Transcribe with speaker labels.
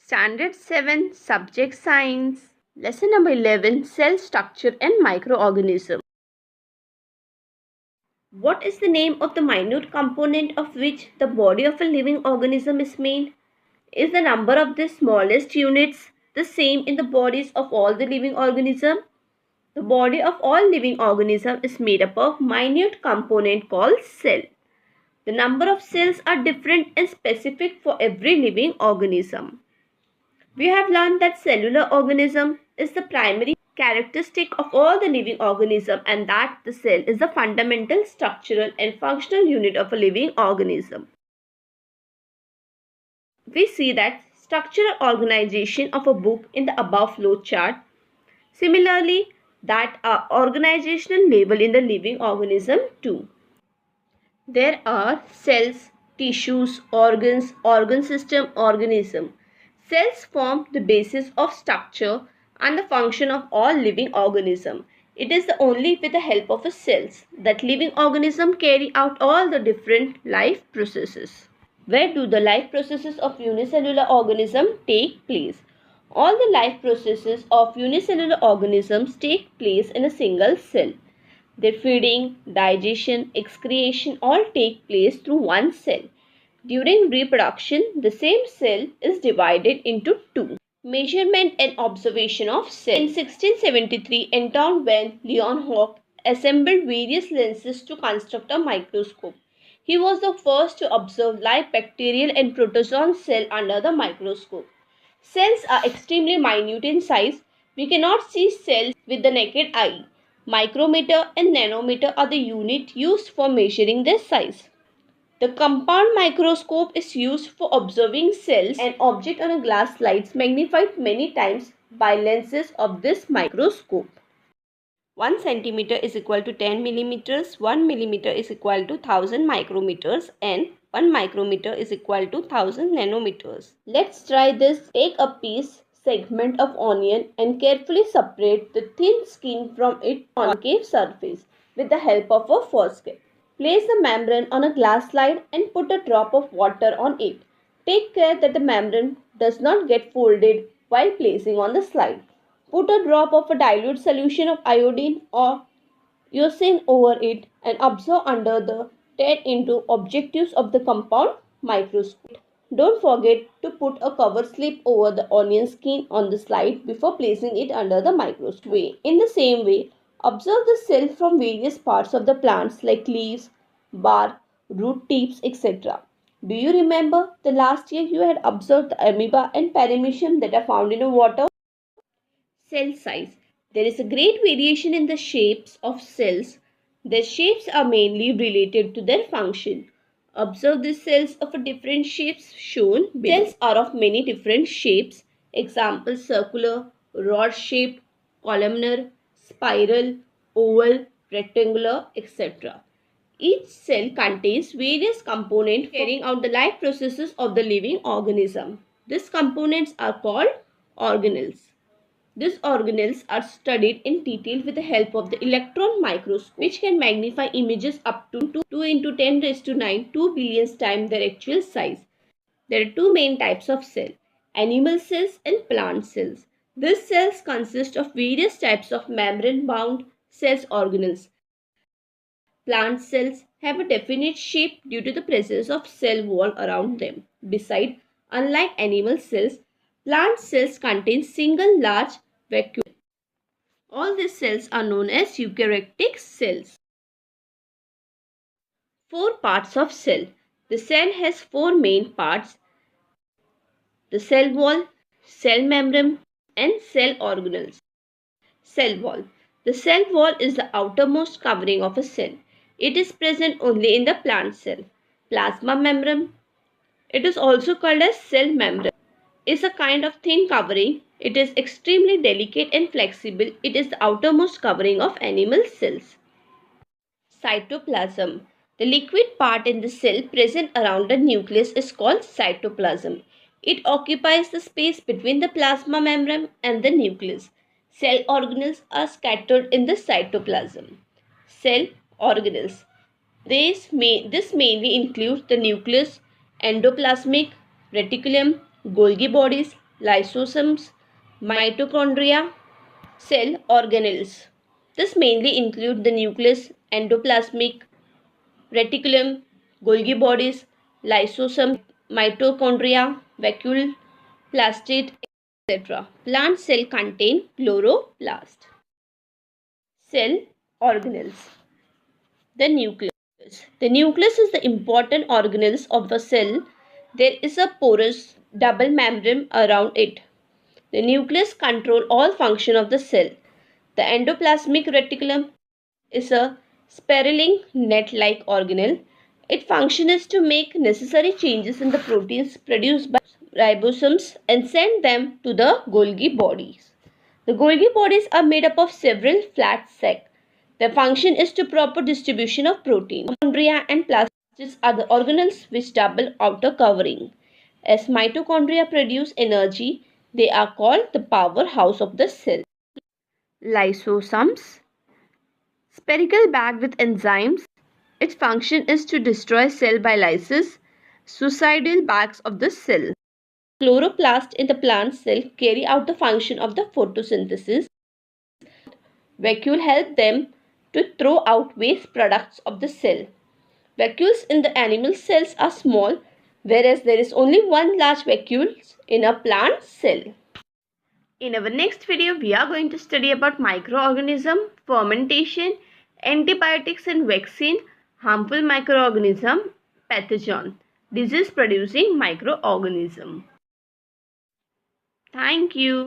Speaker 1: Standard 7 Subject Science. Lesson number 11 Cell Structure and Microorganism. What is the name of the minute component of which the body of a living organism is made? Is the number of the smallest units the same in the bodies of all the living organisms? The body of all living organisms is made up of minute component called cell. The number of cells are different and specific for every living organism. We have learned that cellular organism is the primary characteristic of all the living organism and that the cell is the fundamental structural and functional unit of a living organism. We see that structural organization of a book in the above flow chart. Similarly, that are organizational level in the living organism too. There are cells, tissues, organs, organ system, organism. Cells form the basis of structure and the function of all living organism. It is only with the help of cells that living organism carry out all the different life processes. Where do the life processes of unicellular organism take place? All the life processes of unicellular organisms take place in a single cell. Their feeding, digestion, excretion all take place through one cell. During reproduction, the same cell is divided into two. Measurement and observation of cells. In 1673, Anton van Leeuwenhoek assembled various lenses to construct a microscope. He was the first to observe live bacterial and protozoan cell under the microscope. Cells are extremely minute in size. We cannot see cells with the naked eye. Micrometer and nanometer are the unit used for measuring their size. The compound microscope is used for observing cells and objects on a glass slides magnified many times by lenses of this microscope. 1 centimeter is equal to 10 millimeters, 1 millimeter is equal to 1000 micrometers and 1 micrometer is equal to 1000 nanometers. Let's try this. Take a segment of onion and carefully separate the thin skin from its concave surface with the help of a forceps. Place the membrane on a glass slide and put a drop of water on it. Take care that the membrane does not get folded while placing on the slide. Put a drop of a dilute solution of iodine or eosine over it and observe under the 10 into objectives of the compound microscope. Don't forget to put a cover slip over the onion skin on the slide before placing it under the microscope. In the same way, observe the cell from various parts of the plants like leaves, bark, root tips, etc. Do you remember the last year you had observed the amoeba and paramecium that are found in the water? Cell size. There is a great variation in the shapes of cells. Their shapes are mainly related to their function. Observe the cells of different shapes shown below. Cells are of many different shapes. Example: circular, rod-shaped, columnar, spiral, oval, rectangular, etc. Each cell contains various components carrying out the life processes of the living organism. These components are called organelles. These organelles are studied in detail with the help of the electron microscope, which can magnify images up to 2 into 10 raised to 9, 2 billion times their actual size. There are two main types of cell: animal cells and plant cells. These cells consist of various types of membrane-bound cells organelles. Plant cells have a definite shape due to the presence of cell wall around them. Besides, unlike animal cells, plant cells contain single large vacuole. All these cells are known as eukaryotic cells. 4 parts of cell. The cell has 4 main parts: the cell wall, cell membrane, and cell organelles. Cell wall. The cell wall is the outermost covering of a cell. It is present only in the plant cell. Plasma membrane, it is also called as cell membrane, is a kind of thin covering. It is extremely delicate and flexible. It is the outermost covering of animal cells. Cytoplasm. The liquid part in the cell present around the nucleus is called cytoplasm. It occupies the space between the plasma membrane and the nucleus. Cell organelles are scattered in the cytoplasm. Cell organelles. This mainly includes the nucleus, endoplasmic reticulum, Golgi bodies, lysosomes, mitochondria, cell organelles. This mainly include the nucleus, endoplasmic reticulum, Golgi bodies, lysosome, mitochondria, vacuole, plastid, etc. Plant cell contain chloroplast. Cell organelles. The nucleus. The nucleus is the important organelles of the cell. There is a porous double membrane around it. The nucleus controls all function of the cell. The endoplasmic reticulum is a spiraling net-like organelle. Its function is to make necessary changes in the proteins produced by ribosomes and send them to the Golgi bodies. The Golgi bodies are made up of several flat sacs. Their function is to proper distribution of protein. Mitochondria and plastids are the organelles which double outer covering. As mitochondria produce energy, they are called the powerhouse of the cell. Lysosomes. Spherical bag with enzymes. Its function is to destroy cell by lysis, suicidal bags of the cell. Chloroplast in the plant cell carry out the function of the photosynthesis. Vacuole help them to throw out waste products of the cell. Vacuoles in the animal cells are small, whereas there is only one large vacuole in a plant cell. In our next video, we are going to study about microorganism, fermentation, antibiotics and vaccine, harmful microorganism, pathogen, disease producing microorganism. Thank you.